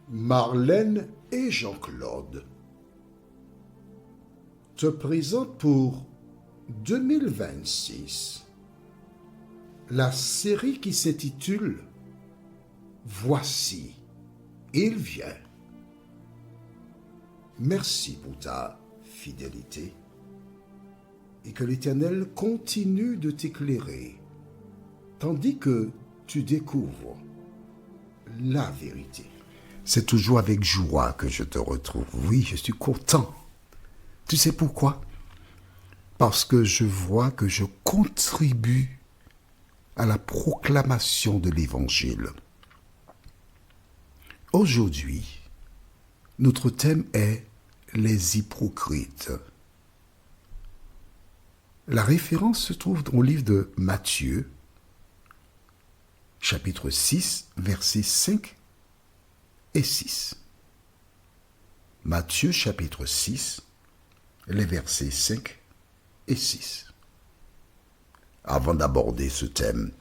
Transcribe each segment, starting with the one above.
Marlène et Jean-Claude te présentent pour 2026 la série qui s'intitule « Voici, il vient ». Merci pour ta fidélité et que l'Éternel continue de t'éclairer tandis que tu découvres la vérité. C'est toujours avec joie que je te retrouve. Oui, je suis content. Tu sais pourquoi? Parce que je vois que je contribue à la proclamation de l'Évangile. Aujourd'hui, notre thème est les hypocrites. La référence se trouve dans le livre de Matthieu, chapitre 6, versets 5 et 6. Matthieu, chapitre 6, les versets 5 et 6. Avant d'aborder ce thème,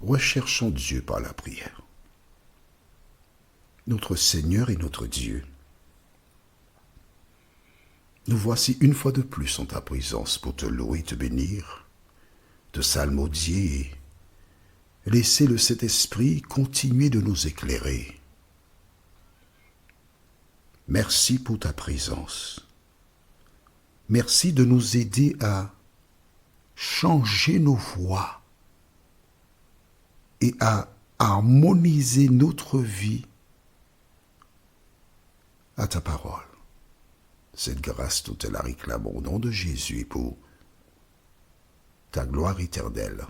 recherchons Dieu par la prière. Notre Seigneur et notre Dieu, nous voici une fois de plus en ta présence pour te louer, te bénir, te psalmodier et laisser le Saint-Esprit continuer de nous éclairer. Merci pour ta présence. Merci de nous aider à changer nos voies et à harmoniser notre vie à ta parole. Cette grâce, nous te la réclamons au nom de Jésus et pour ta gloire éternelle.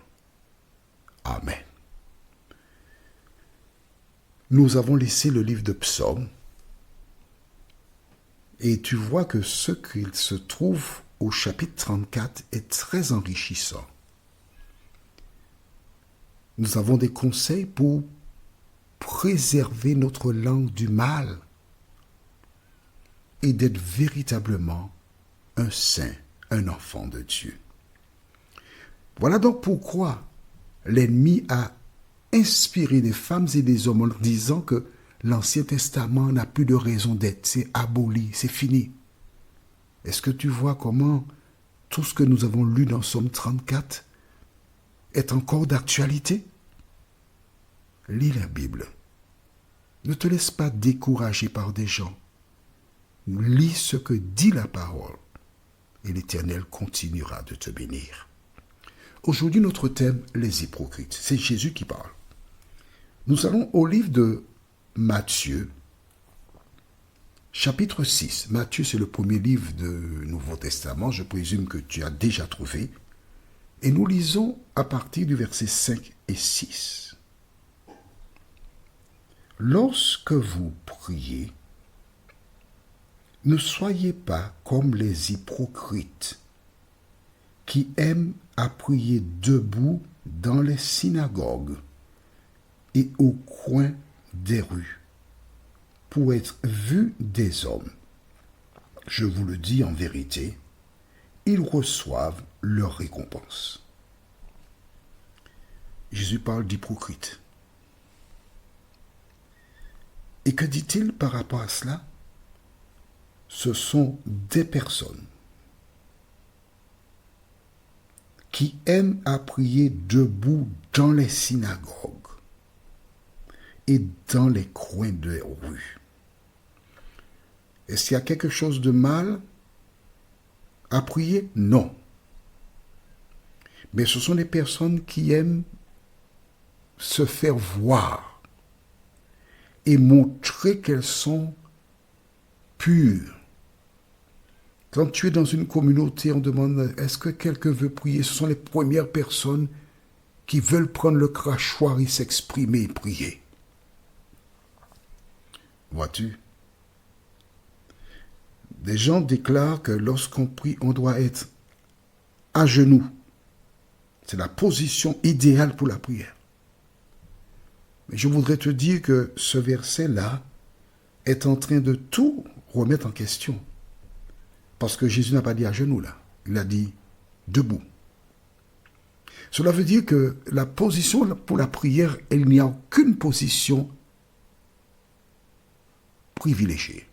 Amen. Nous avons laissé le livre de Psaumes et tu vois que ce qu'il se trouve au chapitre 34 est très enrichissant. Nous avons des conseils pour préserver notre langue du mal et d'être véritablement un saint, un enfant de Dieu. Voilà donc pourquoi l'ennemi a inspiré des femmes et des hommes en disant que l'Ancien Testament n'a plus de raison d'être, c'est aboli, c'est fini. Est-ce que tu vois comment tout ce que nous avons lu dans Psaume 34 est encore d'actualité? Lis la Bible. Ne te laisse pas décourager par des gens. Lis ce que dit la parole et l'Éternel continuera de te bénir. Aujourd'hui, notre thème, les hypocrites. C'est Jésus qui parle. Nous allons au livre de Matthieu, chapitre 6. Matthieu, c'est le premier livre du Nouveau Testament. Je présume que tu as déjà trouvé. Et nous lisons à partir du verset 5 et 6. Lorsque vous priez, ne soyez pas comme les hypocrites qui aiment à prier debout dans les synagogues et au coin des rues pour être vus des hommes. Je vous le dis en vérité, ils reçoivent leur récompense. Jésus parle d'hypocrites. Et que dit-il par rapport à cela? Ce sont des personnes qui aiment à prier debout dans les synagogues et dans les coins des rues. Est-ce qu'il y a quelque chose de mal à prier? Non. Mais ce sont des personnes qui aiment se faire voir et montrer qu'elles sont pures. Quand tu es dans une communauté, on demande est-ce que quelqu'un veut prier? Ce sont les premières personnes qui veulent prendre le crachoir et s'exprimer et prier. Vois-tu? Des gens déclarent que lorsqu'on prie, on doit être à genoux. C'est la position idéale pour la prière. Mais je voudrais te dire que ce verset-là est en train de tout remettre en question. Parce que Jésus n'a pas dit à genoux là, il a dit debout. Cela veut dire que la position pour la prière, il n'y a aucune position privilégié.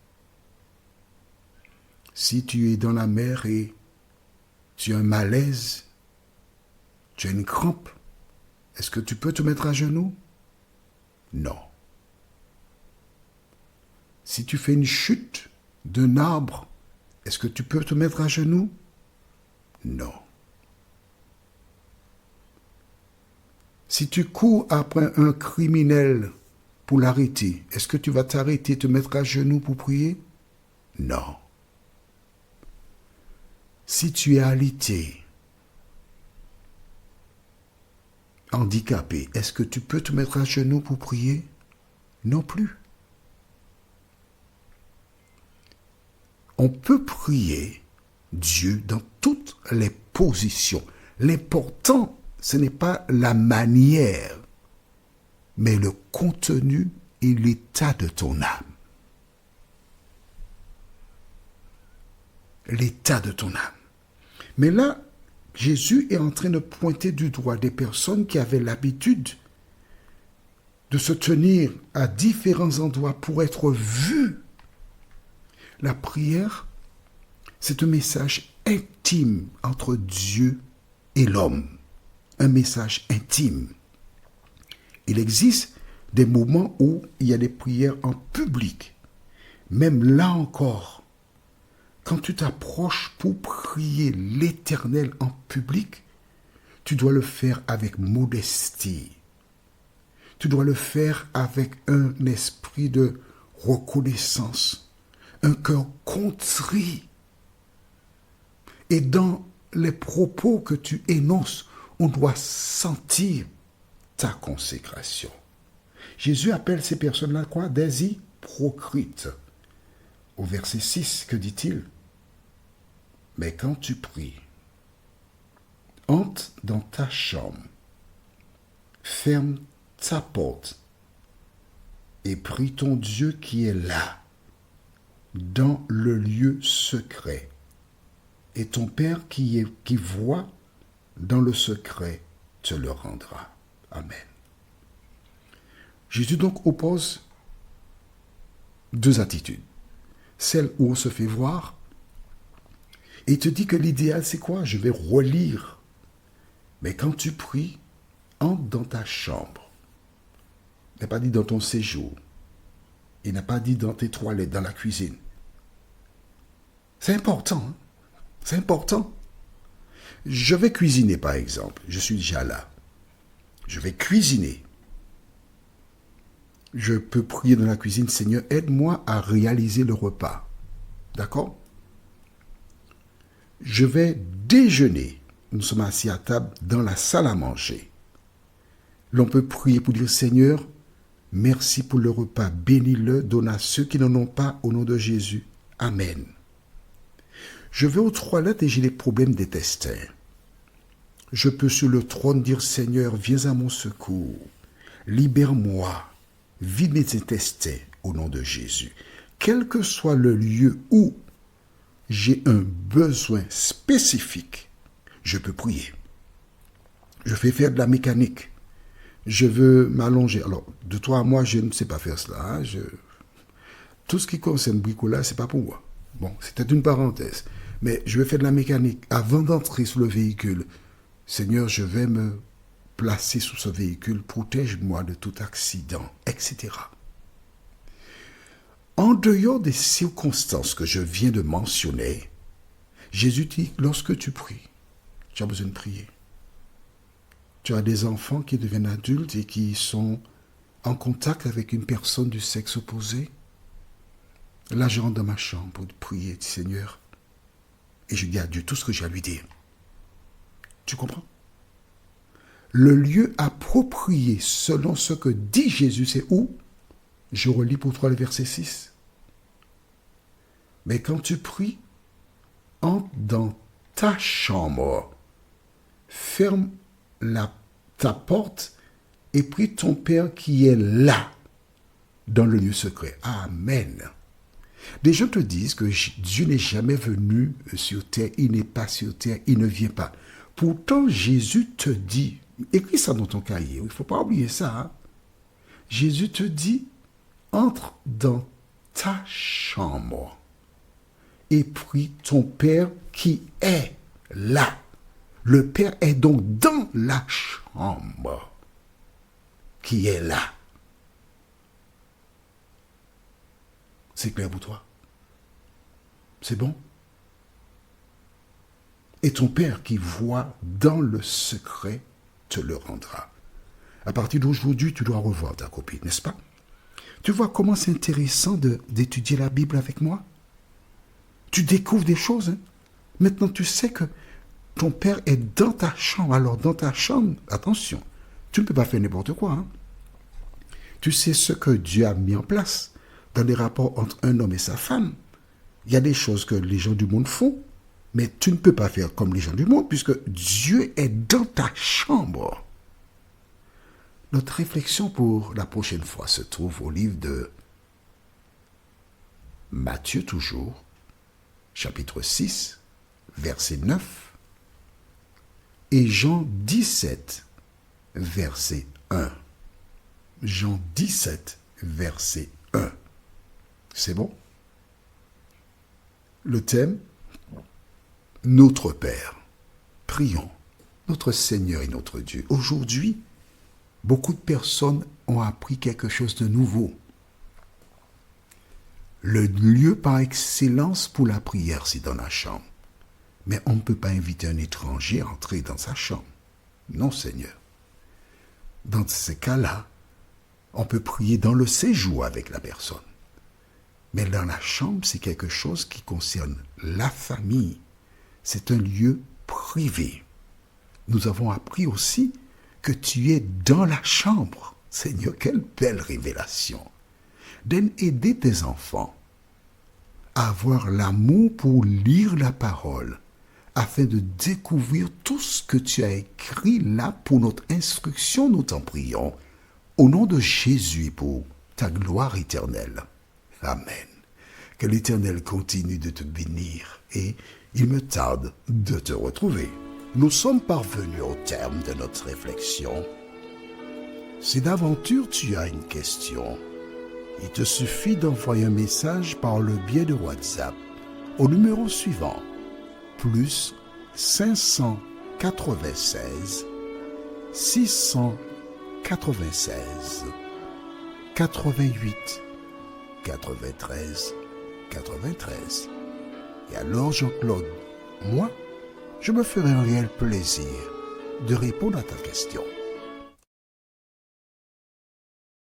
Si tu es dans la mer et tu as un malaise, tu as une crampe, est-ce que tu peux te mettre à genoux? Non. Si tu fais une chute d'un arbre, est-ce que tu peux te mettre à genoux? Non. Si tu cours après un criminel pour l'arrêter, est-ce que tu vas t'arrêter et te mettre à genoux pour prier? Non. Si tu es alité, handicapé, est-ce que tu peux te mettre à genoux pour prier? Non plus. On peut prier Dieu dans toutes les positions. L'important, ce n'est pas la manière, mais le contenu et l'état de ton âme. L'état de ton âme. Mais là, Jésus est en train de pointer du doigt des personnes qui avaient l'habitude de se tenir à différents endroits pour être vues. La prière, c'est un message intime entre Dieu et l'homme. Un message intime. Il existe des moments où il y a des prières en public. Même là encore, quand tu t'approches pour prier l'Éternel en public, tu dois le faire avec modestie. Tu dois le faire avec un esprit de reconnaissance, un cœur contrit. Et dans les propos que tu énonces, on doit sentir ta consécration. Jésus appelle ces personnes-là quoi? Des hypocrites. Au verset 6, que dit-il? Mais quand tu pries, entre dans ta chambre, ferme ta porte et prie ton Dieu qui est là, dans le lieu secret. Et ton Père qui voit dans le secret te le rendra. Amen. Jésus donc oppose deux attitudes. Celle où on se fait voir, et il te dit que l'idéal c'est quoi? Je vais relire. Mais quand tu pries, entre dans ta chambre. Il n'a pas dit dans ton séjour. Il n'a pas dit dans tes toilettes, dans la cuisine. C'est important. Hein? C'est important. Je vais cuisiner par exemple. Je suis déjà là. Je vais cuisiner. Je peux prier dans la cuisine, Seigneur, aide-moi à réaliser le repas. D'accord? Je vais déjeuner. Nous sommes assis à table dans la salle à manger. L'on peut prier pour dire, Seigneur, merci pour le repas. Bénis-le, donne à ceux qui n'en ont pas au nom de Jésus. Amen. Je vais aux toilettes et j'ai des problèmes d'intestin. Je peux sur le trône dire, Seigneur, viens à mon secours. Libère-moi. Vide mes intestins au nom de Jésus. Quel que soit le lieu où j'ai un besoin spécifique, je peux prier. Je vais faire de la mécanique. Je veux m'allonger. Alors, de toi à moi, je ne sais pas faire cela. Hein. Tout ce qui concerne bricolage, c'est pas pour moi. Bon, c'était une parenthèse. Mais je vais faire de la mécanique. Avant d'entrer sur le véhicule, Seigneur, je vais me placer sous ce véhicule, protège-moi de tout accident, etc. En dehors des circonstances que je viens de mentionner, Jésus dit, lorsque tu pries, tu as besoin de prier. Tu as des enfants qui deviennent adultes et qui sont en contact avec une personne du sexe opposé. Là, je rentre dans ma chambre pour prier, Seigneur, et je dis à Dieu tout ce que j'ai à lui dire. Tu comprends? Le lieu approprié selon ce que dit Jésus, c'est où? Je relis pour toi le verset 6. Mais quand tu pries, entre dans ta chambre, ferme ta porte et prie ton Père qui est là, dans le lieu secret. Amen. Des gens te disent que Dieu n'est jamais venu sur terre, il n'est pas sur terre, il ne vient pas. Pourtant, Jésus te dit, écris ça dans ton cahier, il ne faut pas oublier ça. Hein? Jésus te dit, entre dans ta chambre et prie ton Père qui est là. Le Père est donc dans la chambre qui est là. C'est clair pour toi? C'est bon? Et ton Père qui voit dans le secret te le rendra. À partir d'aujourd'hui, tu dois revoir ta copine, n'est-ce pas? Tu vois comment c'est intéressant d'étudier la Bible avec moi? Tu découvres des choses. Hein? Maintenant, tu sais que ton Père est dans ta chambre. Alors, dans ta chambre, attention, tu ne peux pas faire n'importe quoi. Hein? Tu sais ce que Dieu a mis en place dans les rapports entre un homme et sa femme. Il y a des choses que les gens du monde font, mais tu ne peux pas faire comme les gens du monde, puisque Dieu est dans ta chambre. Notre réflexion pour la prochaine fois se trouve au livre de Matthieu toujours, chapitre 6, verset 9, et Jean 17, verset 1. Jean 17, verset 1. C'est bon? Le thème, notre Père. Prions, notre Seigneur et notre Dieu. Aujourd'hui, beaucoup de personnes ont appris quelque chose de nouveau. Le lieu par excellence pour la prière, c'est dans la chambre. Mais on ne peut pas inviter un étranger à entrer dans sa chambre. Non, Seigneur. Dans ces cas-là, on peut prier dans le séjour avec la personne. Mais dans la chambre, c'est quelque chose qui concerne la famille. C'est un lieu privé. Nous avons appris aussi que tu es dans la chambre. Seigneur, quelle belle révélation. D'aider tes enfants à avoir l'amour pour lire la parole, afin de découvrir tout ce que tu as écrit là pour notre instruction, nous t'en prions. Au nom de Jésus, pour ta gloire éternelle. Amen. Que l'Éternel continue de te bénir et il me tarde de te retrouver. Nous sommes parvenus au terme de notre réflexion. Si d'aventure tu as une question, il te suffit d'envoyer un message par le biais de WhatsApp au numéro suivant, plus 596 696 88 93 93. Et alors Jean-Claude, moi, je me ferai un réel plaisir de répondre à ta question.